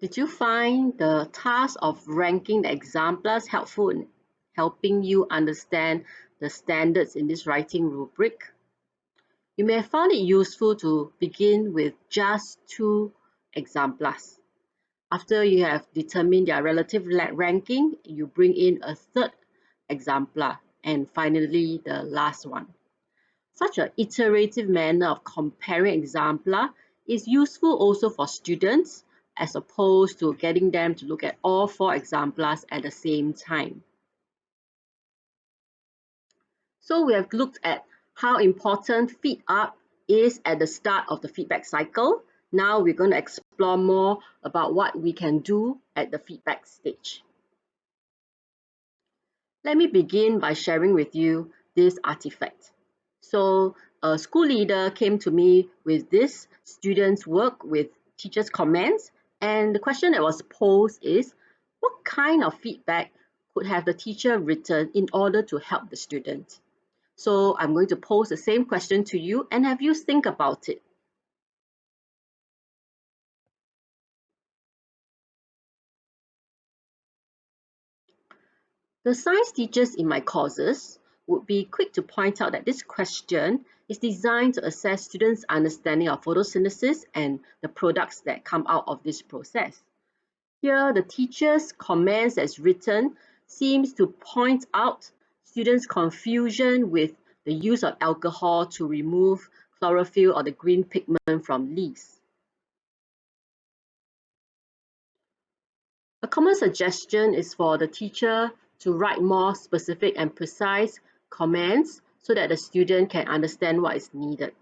Did you find the task of ranking the exemplars helpful in helping you understand the standards in this writing rubric? You may have found it useful to begin with just 2 exemplars. After you have determined their relative ranking, you bring in a third exemplar and finally the last one. Such an iterative manner of comparing exemplar is useful also for students as opposed to getting them to look at all 4 exemplars at the same time. So we have looked at how important feed up is at the start of the feedback cycle. Now we're going to explore more about what we can do at the feedback stage. Let me begin by sharing with you this artifact. So a school leader came to me with this student's work with teacher's comments, and the question that was posed is, what kind of feedback could have the teacher written in order to help the student? So I'm going to pose the same question to you and have you think about it. The science teachers in my courses would be quick to point out that this question is designed to assess students' understanding of photosynthesis and the products that come out of this process. Here, the teacher's comments as written seems to point out students' confusion with the use of alcohol to remove chlorophyll or the green pigment from leaves. A common suggestion is for the teacher to write more specific and precise comments so that the student can understand what is needed.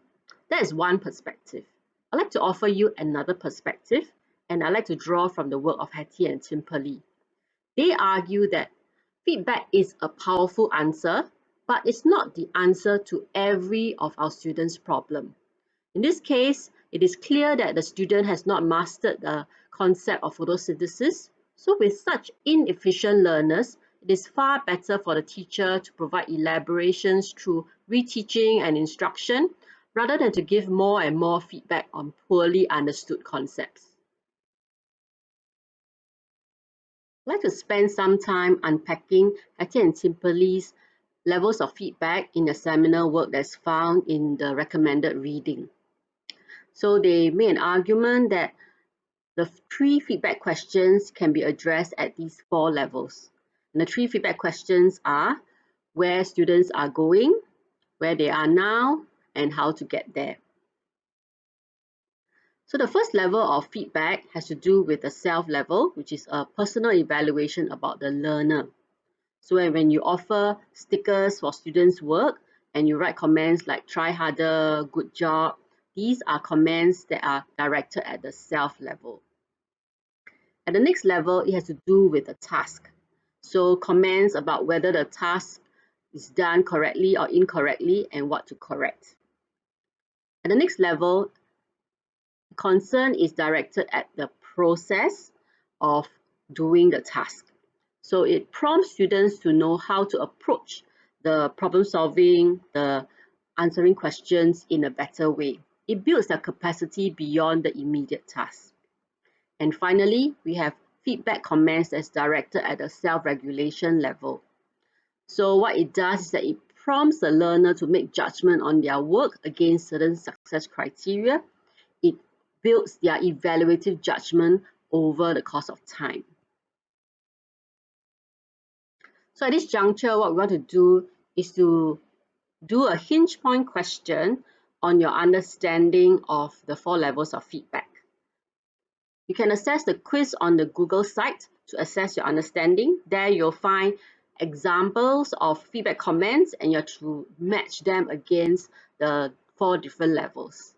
That is one perspective. I'd like to offer you another perspective, and I'd like to draw from the work of Hattie and Timperley. They argue that feedback is a powerful answer, but it's not the answer to every of our students' problem. In this case, it is clear that the student has not mastered the concept of photosynthesis. So with such inefficient learners, it is far better for the teacher to provide elaborations through reteaching and instruction rather than to give more and more feedback on poorly understood concepts. I'd like to spend some time unpacking Hattie and Timperley's levels of feedback in the seminal work that's found in the recommended reading. So they made an argument that the 3 feedback questions can be addressed at these 4 levels. And the 3 feedback questions are where students are going, where they are now, and how to get there. So the first level of feedback has to do with the self level, which is a personal evaluation about the learner. So when you offer stickers for students' work and you write comments like try harder, good job, these are comments that are directed at the self level. At the next level, it has to do with the task. So comments about whether the task is done correctly or incorrectly and what to correct. At the next level, concern is directed at the process of doing the task. So it prompts students to know how to approach the problem solving, the answering questions in a better way. It builds their capacity beyond the immediate task. And finally, we have feedback comments that's directed at the self-regulation level. So what it does is that it prompts the learner to make judgment on their work against certain success criteria. It builds their evaluative judgment over the course of time. So at this juncture, what we want to do is to do a hinge point question on your understanding of the 4 levels of feedback. You can access the quiz on the Google site to assess your understanding. There you'll find examples of feedback comments and you have to match them against the 4 different levels.